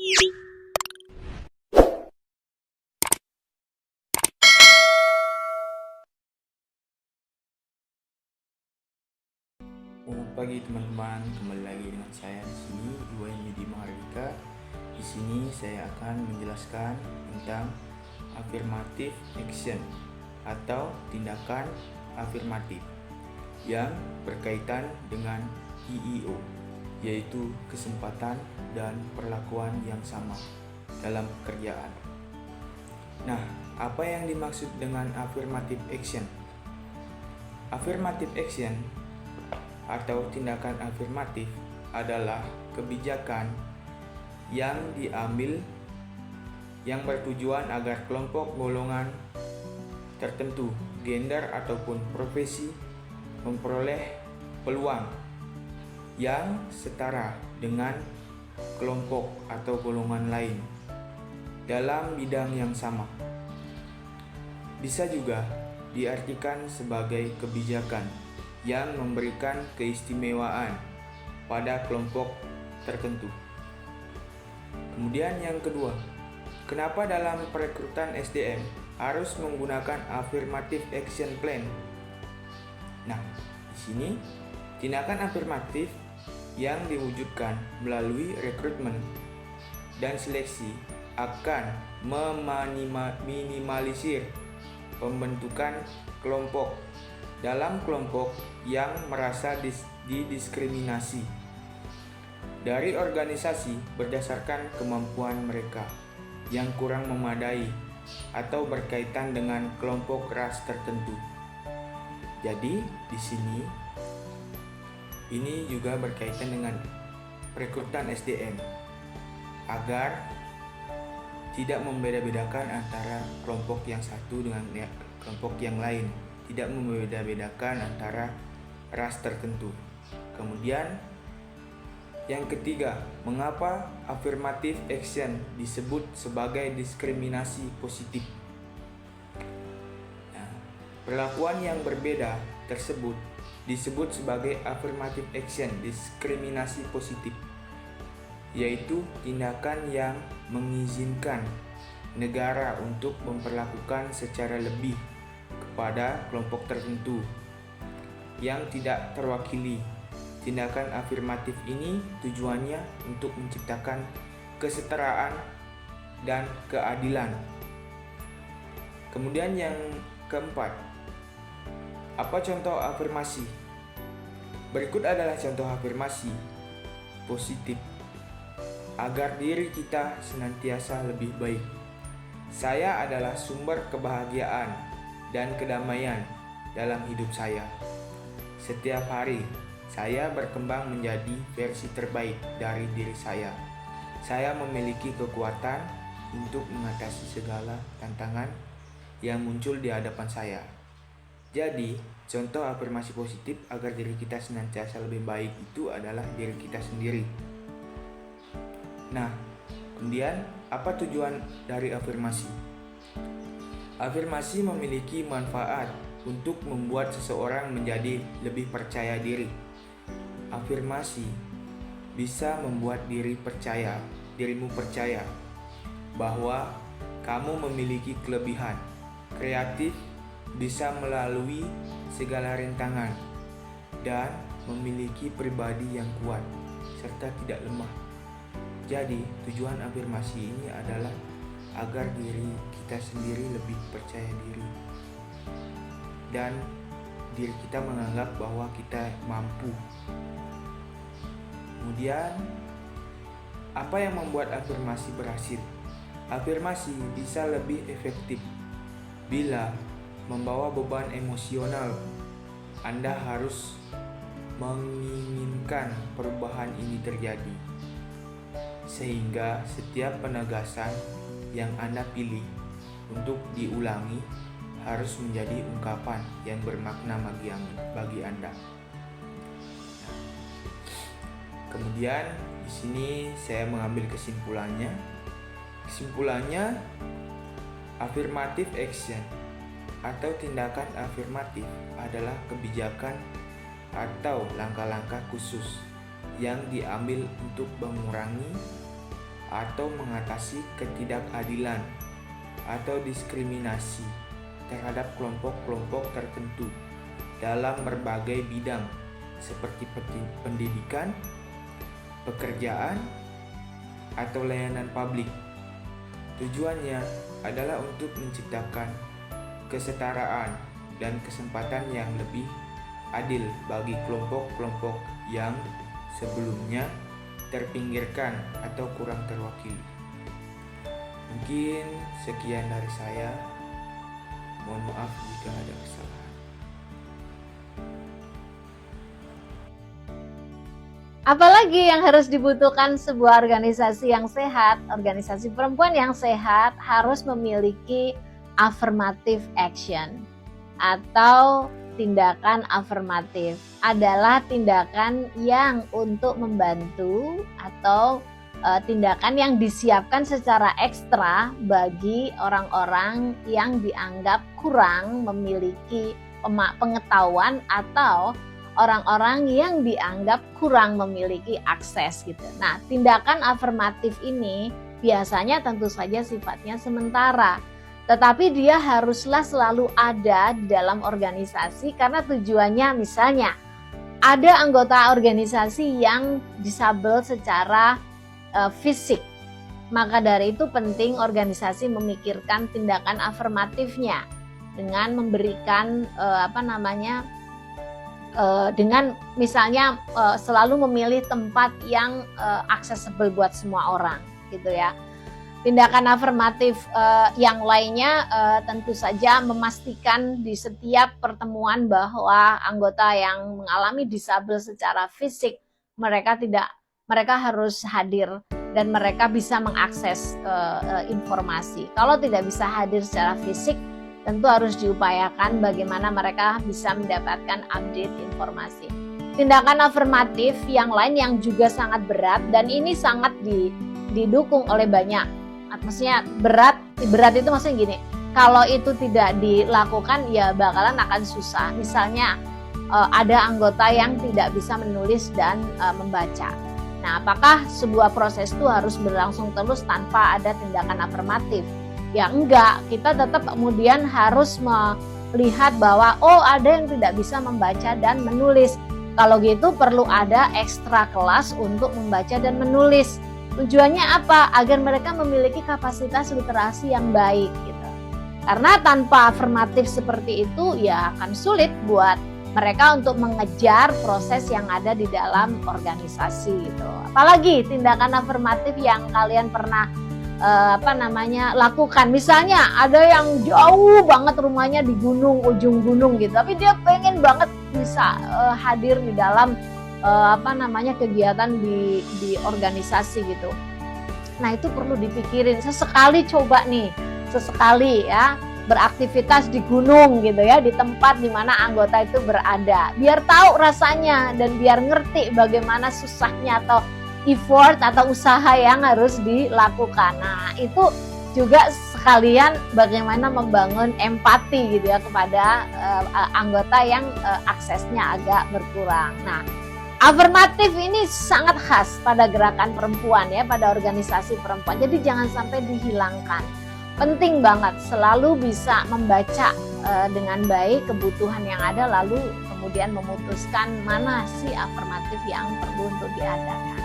Selamat pagi teman-teman, kembali lagi dengan saya di sini, Iwan Yudi Mahardika. Di sini saya akan menjelaskan tentang affirmative action atau tindakan afirmatif yang berkaitan dengan EEO, yaitu kesempatan dan perlakuan yang sama dalam pekerjaan. Nah, apa yang dimaksud dengan affirmative action? Affirmative action atau tindakan afirmatif adalah kebijakan yang diambil yang bertujuan agar kelompok golongan tertentu, gender ataupun profesi memperoleh peluang yang setara dengan kelompok atau golongan lain dalam bidang yang sama. Bisa juga diartikan sebagai kebijakan yang memberikan keistimewaan pada kelompok tertentu. Kemudian yang kedua, kenapa dalam perekrutan SDM harus menggunakan affirmative action plan? Nah, di sini tindakan afirmatif yang diwujudkan melalui rekrutmen dan seleksi akan meminimalisir pembentukan kelompok dalam kelompok yang merasa didiskriminasi dari organisasi berdasarkan kemampuan mereka yang kurang memadai atau berkaitan dengan kelompok ras tertentu. Jadi, di sini ini juga berkaitan dengan perekrutan SDM agar tidak membeda-bedakan antara kelompok yang satu dengan kelompok yang lain, tidak membeda-bedakan antara ras tertentu. Kemudian yang ketiga, mengapa affirmative action disebut sebagai diskriminasi positif? Nah, perlakuan yang berbeda tersebut disebut sebagai affirmative action diskriminasi positif, yaitu tindakan yang mengizinkan negara untuk memperlakukan secara lebih pada kelompok tertentu yang tidak terwakili. Tindakan afirmatif ini tujuannya untuk menciptakan kesetaraan dan keadilan. Kemudian yang keempat, apa contoh afirmasi? Berikut adalah contoh afirmasi positif agar diri kita senantiasa lebih baik. Saya adalah sumber kebahagiaan dan kedamaian dalam hidup saya. Setiap hari, saya berkembang menjadi versi terbaik dari diri saya. Saya memiliki kekuatan untuk mengatasi segala tantangan yang muncul di hadapan saya. Jadi, contoh afirmasi positif agar diri kita senantiasa lebih baik itu adalah diri kita sendiri. Nah, kemudian apa tujuan dari afirmasi? Afirmasi memiliki manfaat untuk membuat seseorang menjadi lebih percaya diri. Afirmasi bisa membuat dirimu percaya bahwa kamu memiliki kelebihan, kreatif, bisa melalui segala rintangan, dan memiliki pribadi yang kuat serta tidak lemah. Jadi, tujuan afirmasi ini adalah agar diri kita sendiri lebih percaya diri dan diri kita menganggap bahwa kita mampu. Kemudian, apa yang membuat afirmasi berhasil? Afirmasi bisa lebih efektif bila membawa beban emosional. Anda harus menginginkan perubahan ini terjadi, sehingga setiap penegasan yang Anda pilih untuk diulangi harus menjadi ungkapan yang bermakna bagi Anda. Kemudian di sini saya mengambil kesimpulannya. Kesimpulannya, affirmative action atau tindakan afirmatif adalah kebijakan atau langkah-langkah khusus yang diambil untuk mengurangi atau mengatasi ketidakadilan atau diskriminasi terhadap kelompok-kelompok tertentu dalam berbagai bidang seperti pendidikan, pekerjaan, atau layanan publik. Tujuannya adalah untuk menciptakan kesetaraan dan kesempatan yang lebih adil bagi kelompok-kelompok yang sebelumnya terpinggirkan atau kurang terwakili. Mungkin sekian dari saya. Mohon maaf jika ada kesalahan. Apalagi yang harus dibutuhkan sebuah organisasi yang sehat, organisasi perempuan yang sehat harus memiliki affirmative action atau tindakan afirmatif. Adalah tindakan yang untuk membantu atau tindakan yang disiapkan secara ekstra bagi orang-orang yang dianggap kurang memiliki pengetahuan atau orang-orang yang dianggap kurang memiliki akses gitu. Nah, tindakan afirmatif ini biasanya tentu saja sifatnya sementara, tetapi dia haruslah selalu ada di dalam organisasi karena tujuannya misalnya ada anggota organisasi yang disabel secara fisik. Maka dari itu penting organisasi memikirkan tindakan afirmatifnya dengan memberikan dengan misalnya selalu memilih tempat yang aksesibel buat semua orang gitu ya. Tindakan afirmatif yang lainnya tentu saja memastikan di setiap pertemuan bahwa anggota yang mengalami disabel secara fisik mereka harus hadir dan mereka bisa mengakses informasi. Kalau tidak bisa hadir secara fisik, tentu harus diupayakan bagaimana mereka bisa mendapatkan update informasi. Tindakan afirmatif yang lain yang juga sangat berat dan ini sangat didukung oleh banyak. Maksudnya berat itu maksudnya gini, kalau itu tidak dilakukan ya bakalan akan susah. Misalnya ada anggota yang tidak bisa menulis dan membaca. Nah, apakah sebuah proses itu harus berlangsung terus tanpa ada tindakan afirmatif? Ya enggak, kita tetap kemudian harus melihat bahwa ada yang tidak bisa membaca dan menulis. Kalau gitu perlu ada ekstra kelas untuk membaca dan menulis. Tujuannya apa? Agar mereka memiliki kapasitas literasi yang baik gitu. Karena tanpa afirmatif seperti itu ya akan sulit buat mereka untuk mengejar proses yang ada di dalam organisasi gitu. Apalagi tindakan afirmatif yang kalian pernah lakukan. Misalnya ada yang jauh banget rumahnya di gunung, ujung gunung gitu, tapi dia pengen banget bisa hadir di dalam kegiatan di organisasi gitu. Nah, itu perlu dipikirin. Sesekali ya beraktivitas di gunung gitu ya, di tempat di mana anggota itu berada. Biar tahu rasanya dan biar ngerti bagaimana susahnya atau effort atau usaha yang harus dilakukan. Nah, itu juga sekalian bagaimana membangun empati gitu ya kepada anggota yang aksesnya agak berkurang. Nah, afirmatif ini sangat khas pada gerakan perempuan ya, pada organisasi perempuan. Jadi jangan sampai dihilangkan. Penting banget selalu bisa membaca dengan baik kebutuhan yang ada lalu kemudian memutuskan mana sih afirmatif yang perlu untuk diadakan.